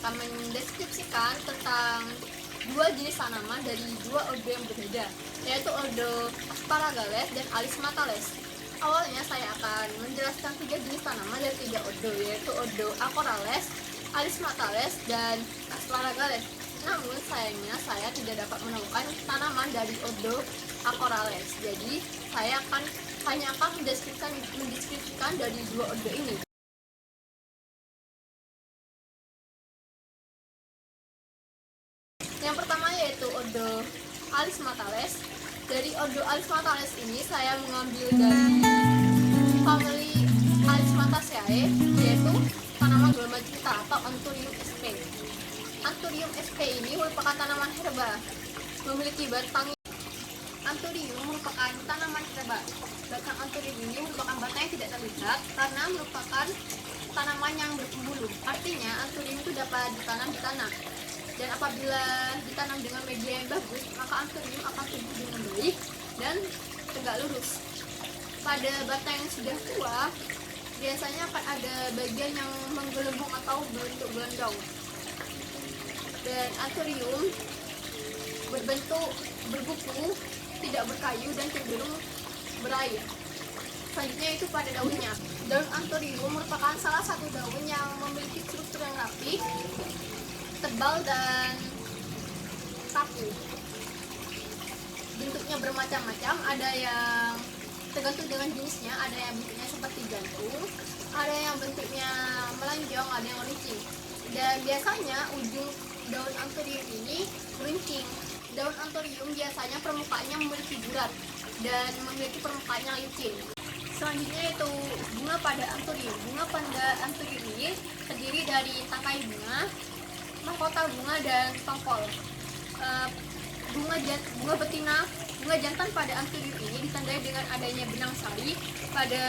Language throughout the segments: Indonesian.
akan mendeskripsikan tentang dua jenis tanaman dari dua ordo yang berbeda, yaitu ordo Asparagales dan Alismatales. Awalnya saya akan menjelaskan tiga jenis tanaman dari tiga ordo, yaitu ordo Acorales, Alismatales, dan Asparagales. Namun sayangnya saya tidak dapat menemukan tanaman dari ordo Acorales. Jadi saya hanya akan mendeskripsikan dari dua ordo ini. Yang pertama yaitu ordo Alismatales. Dari ordo Alismatales ini saya mengambil dari family Alismataceae, yaitu tanaman gelombang cinta atau Anthurium sp. Anthurium sp ini merupakan tanaman herba, memiliki batang. Anthurium merupakan tanaman herba. Batang Anthurium ini merupakan batang yang tidak terlihat karena merupakan tanaman yang berpembuluh. Artinya Anthurium itu dapat ditanam di tanah. Dan apabila ditanam dengan media yang bagus, maka Anthurium akan tumbuh dengan baik dan tegak lurus. Pada batang yang sudah tua, biasanya akan ada bagian yang menggelembung atau berbentuk gelondong. Dan Anthurium berbentuk berbuku, tidak berkayu dan cenderung berair. Selanjutnya itu pada daunnya. Daun Anthurium merupakan salah satu daun yang memiliki struktur yang rapi, tebal dan kaku. Bentuknya bermacam-macam, ada yang tergantung dengan jenisnya, ada yang bentuknya seperti jantung, ada yang bentuknya melanjong, ada yang runcing. Dan biasanya ujung daun Anthurium ini runcing. Daun Anthurium biasanya permukaannya memiliki bulat dan memiliki permukaan yang licin. Selanjutnya itu bunga pada Anthurium. Bunga pada Anthurium ini terdiri dari tangkai bunga, mahkota bunga, dan tongkol. Bunga betina, bunga jantan pada Anthurium ini ditandai dengan adanya benang sari pada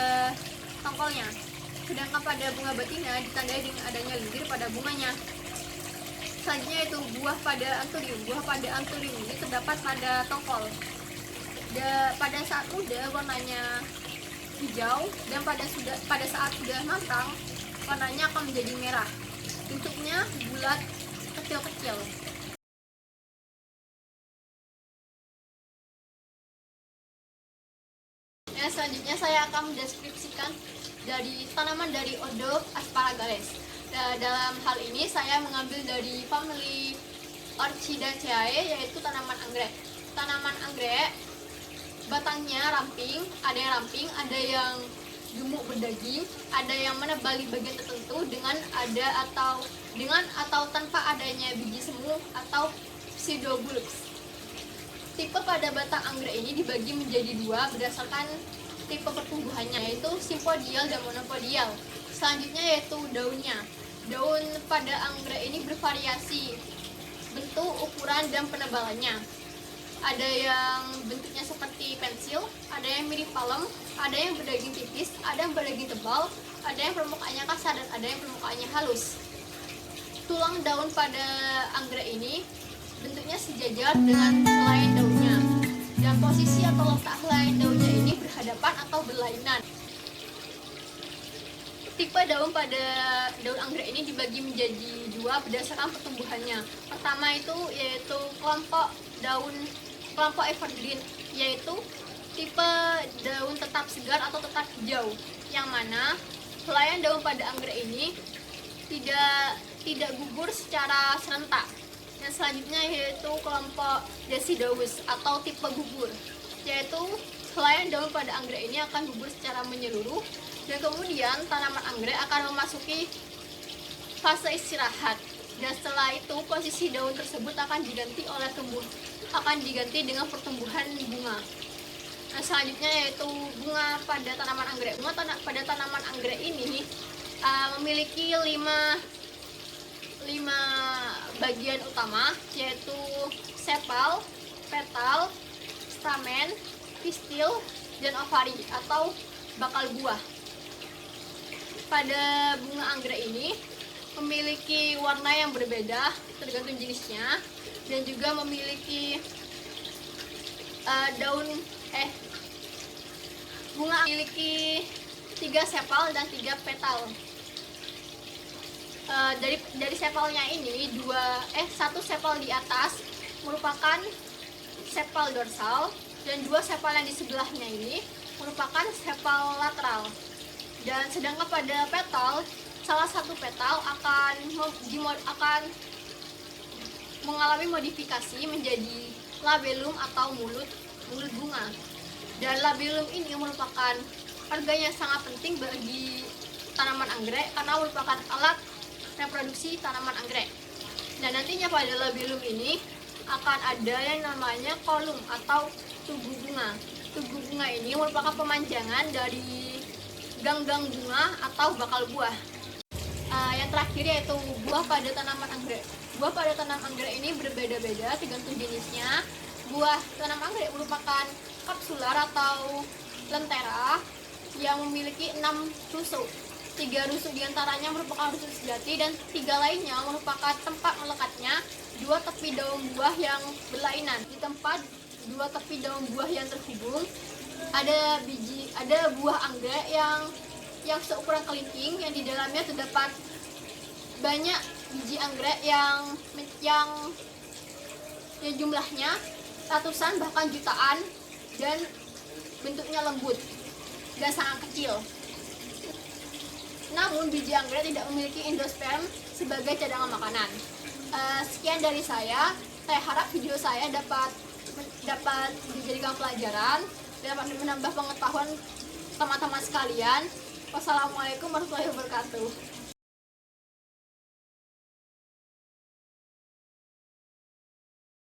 tongkolnya. Sedangkan pada bunga betina ditandai dengan adanya lendir pada bunganya. Selanjutnya itu buah pada Anthurium. Buah pada Anthurium ini terdapat pada tongkol. Pada saat muda warnanya hijau, dan pada saat sudah matang warnanya akan menjadi merah. Bentuknya bulat kecil-kecil. Selanjutnya saya akan mendeskripsikan dari tanaman dari ordo Asparagales. Dalam hal ini saya mengambil dari family Orchidaceae, yaitu tanaman anggrek. Tanaman anggrek batangnya ramping, ada yang gemuk berdaging, ada yang menebali bagian tertentu dengan atau tanpa adanya biji semu atau pseudobulbs. Tipe pada batang anggrek ini dibagi menjadi dua berdasarkan tipe pertumbuhannya, yaitu simpodial dan monopodial. Selanjutnya yaitu daunnya. Daun pada anggrek ini bervariasi bentuk, ukuran, dan penebalannya. Ada yang bentuknya seperti pensil, ada yang mirip palem, ada yang berdaging tipis, ada yang berdaging tebal, ada yang permukaannya kasar, dan ada yang permukaannya halus. Tulang daun pada anggrek ini bentuknya sejajar dengan helai daunnya, dan posisi atau letak helai daunnya ini berhadapan atau berlainan. Tipe daun pada daun anggrek ini dibagi menjadi dua berdasarkan pertumbuhannya. Pertama yaitu kelompok evergreen, yaitu tipe daun tetap segar atau tetap hijau, yang mana helaian daun pada anggrek ini tidak gugur secara serentak. Yang selanjutnya yaitu kelompok deciduous atau tipe gugur, yaitu helaian daun pada anggrek ini akan gugur secara menyeluruh, dan kemudian tanaman anggrek akan memasuki fase istirahat, dan setelah itu posisi daun tersebut akan diganti dengan pertumbuhan bunga. Nah, selanjutnya yaitu bunga pada tanaman anggrek. Bunga pada tanaman anggrek ini memiliki 5 bagian utama, yaitu sepal, petal, stamen, pistil, dan ovari atau bakal buah. Pada bunga anggrek ini memiliki warna yang berbeda tergantung jenisnya, dan juga memiliki bunga memiliki 3 sepal dan 3 petal. Dari sepalnya ini satu sepal di atas merupakan sepal dorsal dan dua sepal yang di sebelahnya ini merupakan sepal lateral. Dan sedangkan pada petal, salah satu petal akan mengalami modifikasi menjadi labellum atau mulut bunga. Dan labellum ini merupakan organ yang sangat penting bagi tanaman anggrek karena merupakan alat reproduksi tanaman anggrek. Dan nantinya pada labellum ini akan ada yang namanya kolum atau tugu bunga. Tugu bunga ini merupakan pemanjangan dari gang-gang bunga atau bakal buah. Yang terakhir yaitu buah pada tanaman anggrek. Buah pada tanaman anggrek ini berbeda-beda tergantung jenisnya. Buah tanaman anggrek merupakan kapsular atau lentera yang memiliki 6 tusuk. 3 rusuk diantaranya merupakan rusuk sejati dan 3 lainnya merupakan tempat melekatnya 2 tepi daun buah yang berlainan. Di tempat 2 tepi daun buah yang terhubung ada buah anggrek yang seukuran kelingking yang di dalamnya terdapat banyak biji anggrek yang jumlahnya ratusan bahkan jutaan dan bentuknya lembut dan sangat kecil. Namun biji anggrek tidak memiliki endosperm sebagai cadangan makanan. Sekian dari saya harap video saya dapat dijadikan pelajaran, dapat menambah pengetahuan teman-teman sekalian. Wassalamualaikum warahmatullahi wabarakatuh.